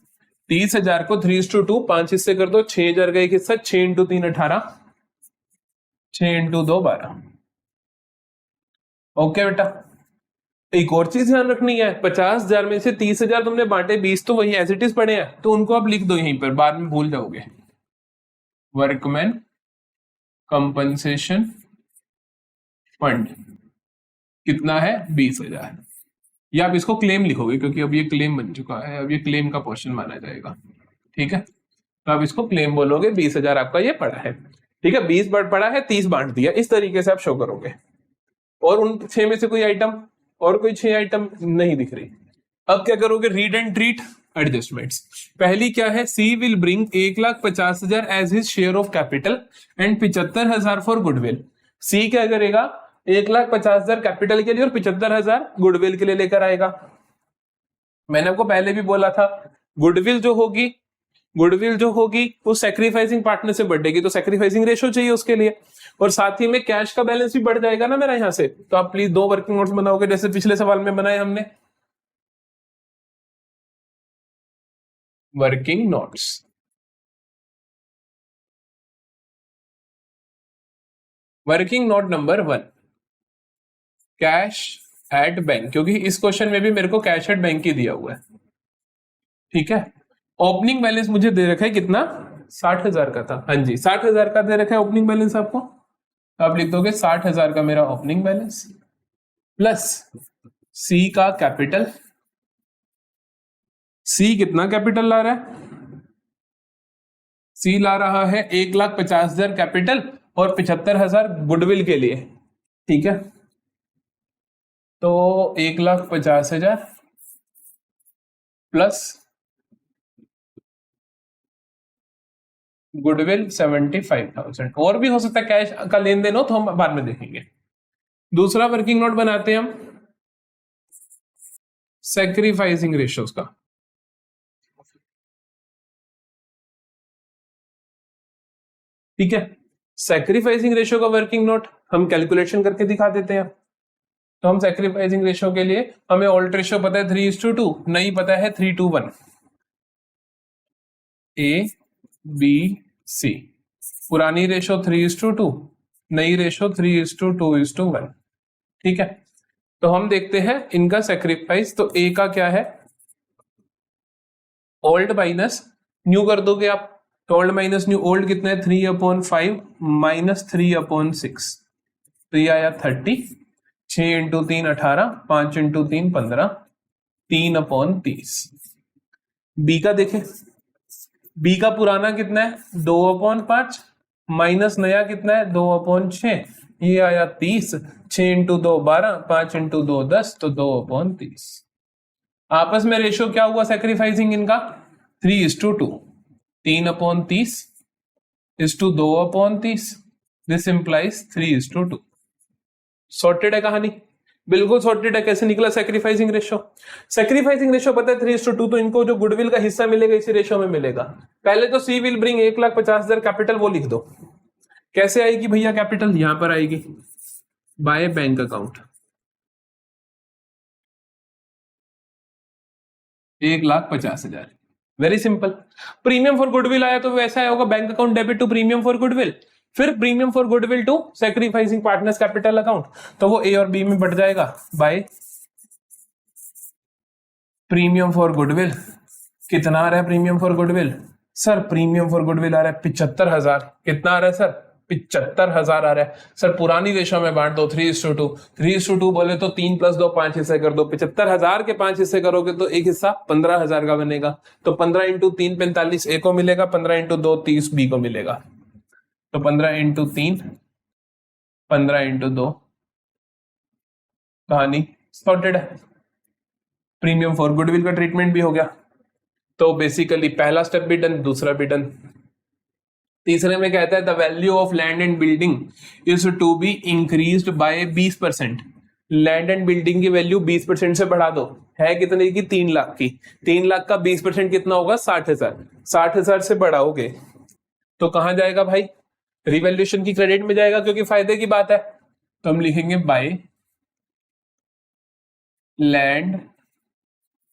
30,000 को 3:2, 5 हिस्से कर दो, 6,000 का एक हिस्सा, 6 इंटू 3 18, 6 इंटू 2 12। ओके बेटा। एक और चीज ध्यान रखनी है, 50,000 में से 30,000 तुमने बांटे, 20 तो वही एज इट इज पड़े हैं, तो उनको आप लिख दो यहीं पर, बाद में भूल जाओगे। वर्कमैन कंपनसेशन फंड कितना है? 20,000। या आप इसको क्लेम लिखोगे, क्योंकि अब ये क्लेम बन चुका है, अब ये क्लेम का पोर्शन माना जाएगा। ठीक है, तो आप इसको क्लेम बोलोगे। 20,000 आपका ये पड़ा है। ठीक है, 20 पड़ा है, 30 बांट दिया, इस तरीके से आप शो करोगे। और उन 6 में से कोई आइटम, और कोई 6 आइटम नहीं दिख रही। अब क्या करोगे? Read and treat adjustments. पहली क्या है? C will bring 1,50,000 as his share of capital and 75,000 for goodwill. C क्या करेगा? 1,50,000 कैपिटल के लिए और 75,000 गुडविल के लिए लेकर आएगा। मैंने आपको पहले भी बोला था, गुडविल जो होगी वो सेक्रीफाइसिंग पार्टनर से बढ़ेगी, तो सेक्रीफाइसिंग रेशो चाहिए उसके लिए। और साथ ही में कैश का बैलेंस भी बढ़ जाएगा ना मेरा यहां से। तो आप प्लीज 2 वर्किंग नोट्स बनाओगे, जैसे पिछले सवाल में बनाए हमने। Working notes, working note number 1, cash at bank, क्योंकि इस क्वेश्चन में भी मेरे को कैश एट बैंक ही दिया हुआ है। ठीक है, ओपनिंग बैलेंस मुझे दे रखा है कितना? 60,000 का था, हाँ जी 60,000 का दे रखा है ओपनिंग बैलेंस आपको, तो आप लिख दोगे 60,000 का मेरा ओपनिंग बैलेंस प्लस सी का कैपिटल। सी कितना कैपिटल ला रहा है? सी ला रहा है 1,50,000 कैपिटल और 75,000 गुडविल के लिए, ठीक है। तो 1,50,000 प्लस गुडविल 75,000, और भी हो सकता है कैश का लेन देन हो तो हम बाद में देखेंगे। दूसरा वर्किंग नोट बनाते हैं हम सैक्रिफाइसिंग रेशियोज का। ठीक है, सैक्रिफाइसिंग रेशियो का वर्किंग नोट हम कैलकुलेशन करके दिखा देते हैं। तो हम सैक्रिफाइसिंग रेशियो के लिए हमें ऑल्ट रेशियो पता है 3:2, नहीं पता है 3:1। ए बी सी, पुरानी रेशियो 3:2, नई रेशियो 3:2:1। ठीक है, तो हम देखते हैं इनका सैक्रिफाइस। तो ए का क्या है, ओल्ड माइनस न्यू कर दोगे आप, तो ओल्ड माइनस न्यू, ओल्ड कितना है 3/5 माइनस 3/6, तो ये आया 30, 6 इंटू 3 18, 5 इंटू 3 15, 3/30। बी का देखें, बी का पुराना कितना है 2/5 माइनस नया कितना है 2/6, ये आया 30, 6 इंटू 2 12, 5 इंटू 2 10, तो 2/30। आपस में रेशियो क्या हुआ सैक्रिफाइसिंग इनका 3:2, 3/30 is to 2/30, this implies 3:2। Sorted है कहानी, बिल्कुल सॉर्टेड है। कैसे निकला सैक्रिफाइसिंग रेशियो? सैक्रिफाइसिंग रेशियो पता है 3:2, तो इनको जो गुडविल का हिस्सा मिलेगा इसी रेशियो में मिलेगा। पहले तो सी विल ब्रिंग 1,50,000 कैपिटल, वो लिख दो। कैसे आएगी भैया कैपिटल? यहां पर आएगी by bank account, 1,50,000। Very simple. Premium for goodwill आया तो वैसा होगा, bank account debit to premium for goodwill, फिर premium for goodwill to sacrificing partners capital account, तो वो ए और बी में बढ़ जाएगा बाय प्रीमियम फॉर गुडविल। कितना आ रहा है premium for goodwill? Sir premium for goodwill आ रहा है 75,000। कितना आ रहा है सर? 75,000 आ रहा है। सर पुरानी रेशो में बांट दो 3:2, 3:2 बोले तो 3 + 2 5 हिस्से कर दो। 75,000 के 5 हिस्से करोगे तो एक हिस्सा 15,000 का बनेगा, तो 15 इंटू 3 45 ए को मिलेगा, 15 इंटू 2 30 बी को मिलेगा, तो 15 इंटू 3 15 इंटू 2, कहानी सॉर्टेड है। प्रीमियम फॉर गुडविल का ट्रीटमेंट भी हो गया। तो बेसिकली पहला स्टेप भी डन, दूसरा भी डन। तीसरे में कहता है the value of land and building is to be increased by 20%। Land and building की वैल्यू 20% से बढ़ा दो। है कितने की? 3 लाख की। 3 लाख का 20% कितना होगा? 60,000। 60,000 से बढ़ाओगे तो कहां जाएगा भाई? रिवैल्यूएशन की क्रेडिट में जाएगा, क्योंकि फायदे की बात है। तो हम लिखेंगे बाय लैंड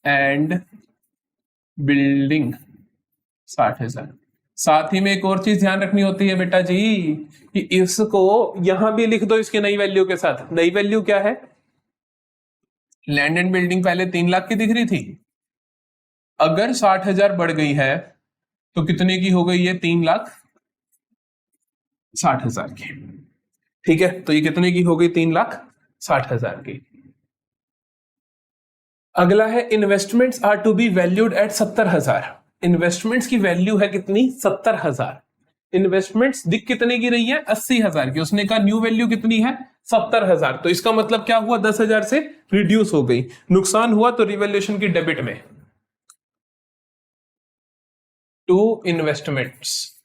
एंड बिल्डिंग 60,000। साथ ही में एक और चीज ध्यान रखनी होती है बेटा जी, कि इसको यहां भी लिख दो इसके नई वैल्यू के साथ। नई वैल्यू क्या है? लैंड एंड बिल्डिंग पहले 3 लाख की दिख रही थी, अगर 60,000 बढ़ गई है तो कितने की हो गई? ये 3,60,000 की। ठीक है, तो ये कितने की हो गई? 3,60,000 की। अगला है investments are to be valued at 70,000। Investments की वैल्यू है कितनी? 70,000। इन्वेस्टमेंट्स दिख कितने की रही है? 80,000 की। उसने कहा न्यू वैल्यू कितनी है? 70,000। तो इसका मतलब क्या हुआ? 10,000 से रिड्यूस हो गई। नुकसान हुआ तो रिवैल्यूएशन की डेबिट में टू इन्वेस्टमेंट्स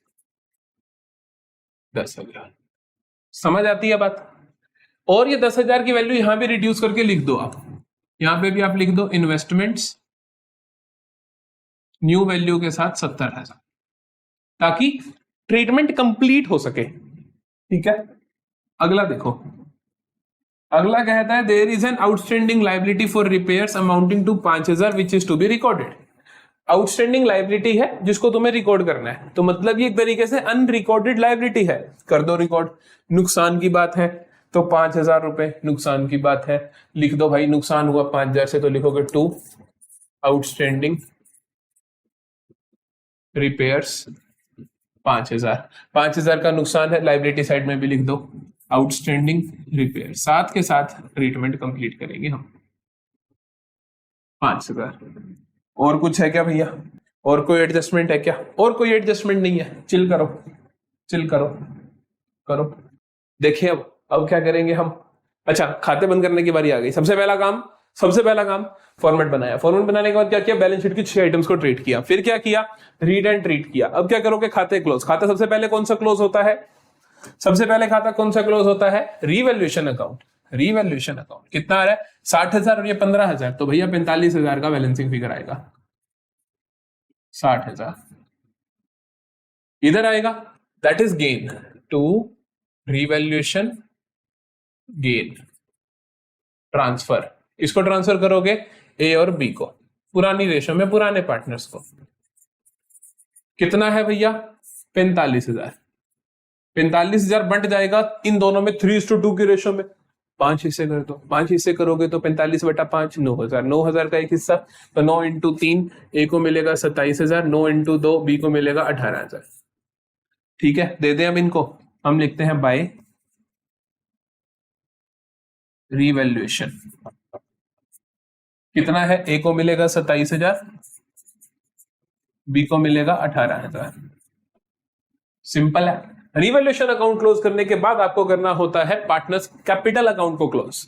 10,000। समझ आती है बात? और ये 10,000 की वैल्यू यहां भी रिड्यूस करके लिख दो आप। यहां पे भी आप लिख दो इन्वेस्टमेंट्स न्यू वैल्यू के साथ 70,000, ताकि ट्रीटमेंट कंप्लीट हो सके। ठीक है, अगला देखो। अगला कहता है there is an outstanding liability for repairs amounting to 5,000 which is to be recorded. Outstanding liability है जिसको तुम्हें रिकॉर्ड करना है, तो मतलब ये एक तरीके से अनरिकॉर्डेड लाइबिलिटी है। कर दो रिकॉर्ड। नुकसान की बात है तो 5,000 रुपए नुकसान की बात है, लिख दो भाई। नुकसान हुआ 5,000 से, तो लिखोगे 2 आउटस्टैंडिंग रिपेयर्स 5,000। 5,000 का नुकसान है, लाइबिलिटी साइड में भी लिख दो, आउटस्टैंडिंग रिपेयर, साथ के साथ ट्रीटमेंट कंप्लीट करेंगे हम। 5,000। और कुछ है क्या भैया? और कोई एडजस्टमेंट है क्या? और कोई एडजस्टमेंट नहीं है, चिल करो, चिल करो, करो। देखिए अब क्या करेंगे हम? अच्छा, खाते बंद करने की बारी आ गई। सबसे पहला काम फॉर्मेट बनाया। फॉर्मेट बनाने के बाद क्या किया? बैलेंस शीट की 6 आइटम्स को ट्रीट किया। फिर क्या किया? रीड एंड ट्रीट किया। अब क्या करोगे? खाते क्लोज। खाता सबसे पहले कौन सा क्लोज होता है? सबसे पहले खाता कौन सा क्लोज होता है? Revaluation account. रीवैल्यूएशन अकाउंट कितना आ रहा है? 60,000 और ये 15,000, तो भैया 45,000 का बैलेंसिंग फिगर आएगा। 60,000 इधर आएगा, that is gain to revaluation gain transfer. इसको ट्रांसफर करोगे ए और बी को, पुरानी रेशो में, पुराने पार्टनर्स को। कितना है भैया? 45,000। 45,000 बंट जाएगा इन दोनों में 3:2 की रेशो में। 5 हिस्से कर दो। 5 हिस्से करोगे तो 45/5 9,000। 9,000 का एक हिस्सा, तो 9 × 3 ए को मिलेगा 27,000, 9 × 2 बी को मिलेगा 18,000। ठीक है, दे दें अब इनको। हम लिखते हैं बाय रीवैल्यूएशन। कितना है? ए को मिलेगा 27,000, बी को मिलेगा 18,000। सिंपल है। रिवैल्यूएशन अकाउंट क्लोज करने के बाद आपको करना होता है पार्टनर्स कैपिटल अकाउंट को क्लोज।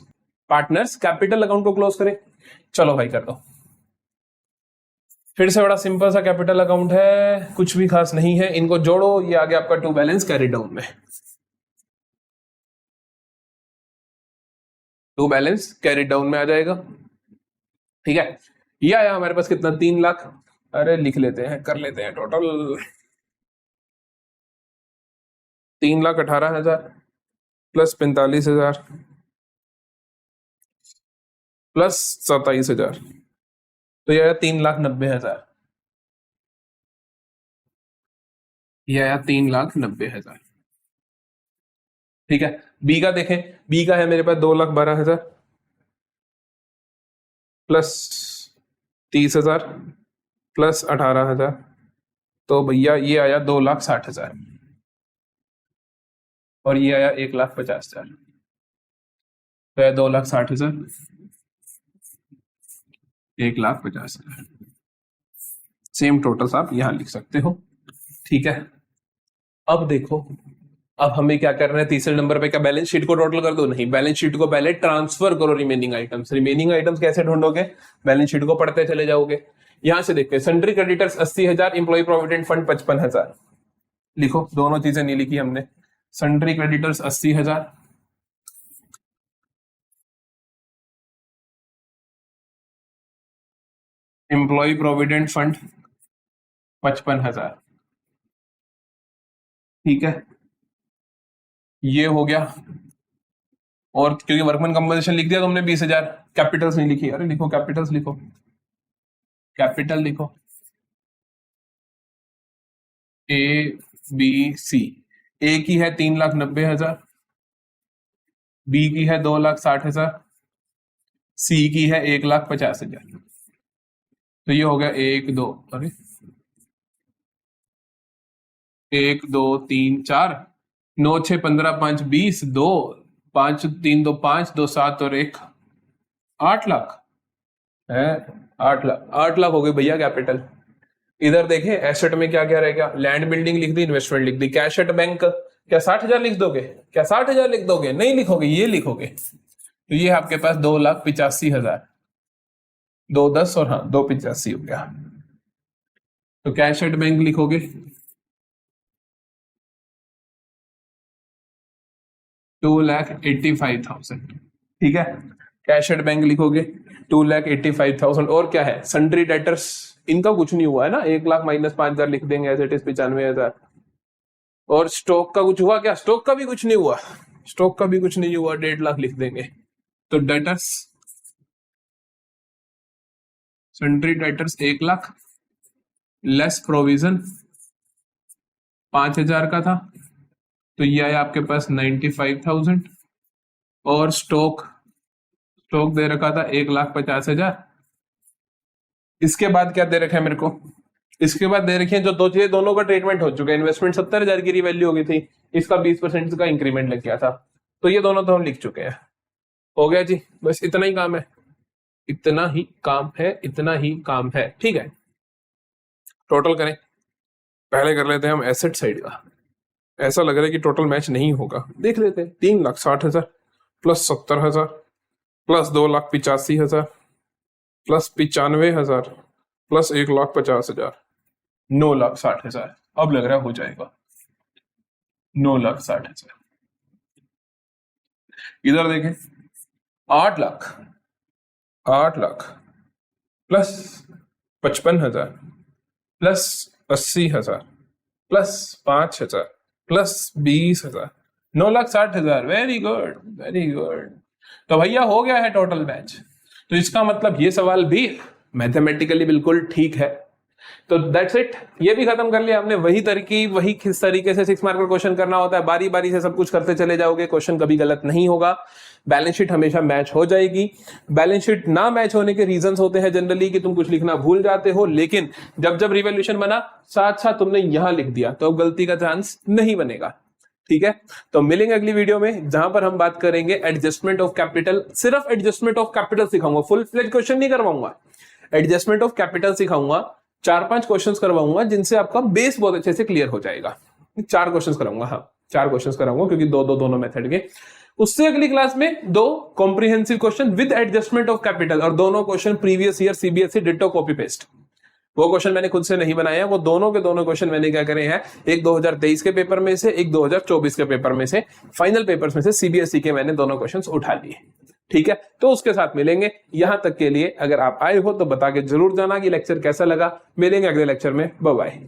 पार्टनर्स कैपिटल अकाउंट को क्लोज करें। चलो भाई कर दो। फिर से बड़ा सिंपल सा कैपिटल अकाउंट है, कुछ भी खास नहीं है। इनको जोड़ो, ये आ गया आपका टू बैलेंस कैरी डाउन में। टू बैलेंस कैरी डाउन में आ जाएगा। ठीक है, ये आया हमारे पास कितना? 3 लाख। अरे लिख लेते हैं, कर लेते हैं टोटल। 3,18,000 प्लस 45,000 प्लस 27,000, तो यह आया 3,90,000। यह आया 3,90,000। ठीक है, बी का देखें। बी का है मेरे पास 2,12,000 प्लस 30,000 प्लस 18,000, तो भैया ये आया 2,60,000 और ये आया 1,50,000, तो है 2,60,000, 1,50,000। सेम टोटल्स आप यहां लिख सकते हो। ठीक है, अब देखो, अब हमें क्या करना है? तीसरे नंबर पे क्या बैलेंस शीट को टोटल कर दो? नहीं, बैलेंस शीट को पहले ट्रांसफर करो रिमेनिंग आइटम्स। रिमेनिंग आइटम्स कैसे ढूंढोगे? बैलेंस शीट को पढ़ते चले जाओगे। यहां से देखते हैं, sundry creditors 80,000, employee provident fund 55,000। लिखो, दोनों चीजें नहीं लिखी हमने। Sundry creditors 80,000, employee provident fund 55,000। ठीक है, ये हो गया। और क्योंकि वर्कमैन कंपोजिशन लिख दिया तुमने 20,000, कैपिटल्स नहीं लिखी। अरे लिखो, कैपिटल्स लिखो, कैपिटल लिखो। A B C. ए की है 3,90,000, बी की है 2,60,000, सी की है 1,50,000। तो ये हो गया 1 2, अरे 1 2 3 4 9 6 15 5 20 2 5 3 2 5 2 7 और 1 8 लाख है। 8 लाख, 8 लाख हो गए भैया कैपिटल। इधर देखें, एसेट में क्या क्या रहेगा? लैंड बिल्डिंग लिख दी, इन्वेस्टमेंट लिख दी। कैश एट बैंक क्या 60,000 लिख दोगे? क्या 60,000 लिख दोगे? नहीं लिखोगे, ये लिखोगे। तो ये आपके पास 2,85,000, 2 10 और हाँ 2,85 हो गया। तो कैश एट बैंक लिखोगे 2,85,000। ठीक है, कैश एट बैंक लिखोगे 2,85,000। और क्या है? सन्ड्री डेटर्स, इनका कुछ नहीं हुआ है ना, 1,00,000 माइनस 5,000 लिख देंगे, एज इट इज 95,000। और स्टॉक का कुछ हुआ क्या? स्टॉक का भी कुछ नहीं हुआ, स्टॉक का भी कुछ नहीं हुआ, 1.5 लाख लिख देंगे। तो debtors, sundry debtors 1 lakh less provision 5,000 का था, तो ये आया आपके पास 95,000। और स्टॉक दे रखा था 1,50,000। इसके बाद क्या दे रखा है मेरे को? इसके बाद दे रखी है जो दो चीजें, दोनों का ट्रीटमेंट हो चुका है। इन्वेस्टमेंट 70,000 की रिवैल्यू हो गई थी, इसका 20% का इंक्रीमेंट लग गया था, तो ये दोनों तो हम लिख चुके हैं। हो गया जी, बस इतना ही काम है, इतना ही काम है, इतना ही काम है। ठीक है, टोटल करें। पहले कर लेते हैं हम एसेट साइड का। ऐसा लग रहा है कि टोटल मैच नहीं होगा, देख लेते हैं। 3,60,000 प्लस 70,000 प्लस 2,85,000 प्लस 95,000 प्लस 1,50,000, 9,60,000। अब लग रहा है हो जाएगा 9,60,000। इधर देखें, 8 lakh plus 55,000 plus 80,000 plus 5,000 plus 20,000, 9,60,000। Very good, very good. तो भैया हो गया है टोटल मैच। तो इसका मतलब ये सवाल भी मैथमेटिकली बिल्कुल ठीक है। तो दैट्स इट, ये भी खत्म कर लिया हमने। वही तरकीब, वही किस तरीके से 6 मार्क का क्वेश्चन करना होता है, बारी बारी से सब कुछ करते चले जाओगे, क्वेश्चन कभी गलत नहीं होगा। बैलेंस शीट हमेशा मैच हो जाएगी। बैलेंस शीट ना मैच होने के रीजंस होते हैं जनरली कि तुम कुछ लिखना भूल जाते हो, लेकिन जब जब रिवैल्यूएशन बना साथ साथ तुमने यहां लिख दिया तो गलती का चांस नहीं बनेगा। ठीक है, तो मिलेंगे अगली वीडियो में जहां पर हम बात करेंगे एडजस्टमेंट ऑफ कैपिटल। सिर्फ एडजस्टमेंट ऑफ कैपिटल सिखाऊंगा, फुल फ्लेज क्वेश्चन नहीं करवाऊंगा। एडजस्टमेंट ऑफ कैपिटल सिखाऊंगा, 4-5 क्वेश्चंस करवाऊंगा जिनसे आपका बेस बहुत अच्छे से क्लियर हो जाएगा। 4 क्वेश्चंस कराऊंगा, हाँ 4 क्वेश्चंस कराऊंगा, क्योंकि दोनों मेथड के। उससे अगली क्लास में 2 comprehensive question with adjustment of capital, और दोनों question previous year CBSE ditto copy paste. वो क्वेश्चन मैंने खुद से नहीं बनाया, वो दोनों के दोनों क्वेश्चन मैंने क्या करे हैं, एक 2023 के पेपर में से, एक 2024 के पेपर में से, फाइनल पेपर्स में से सीबीएसई के मैंने दोनों क्वेश्चंस उठा लिए। ठीक है, तो उसके साथ मिलेंगे। यहां तक के लिए अगर आप आए हो तो बता के जरूर जाना कि लेक्चर कैसा लगा। मिलेंगे अगले लेक्चर में, बाय बाय।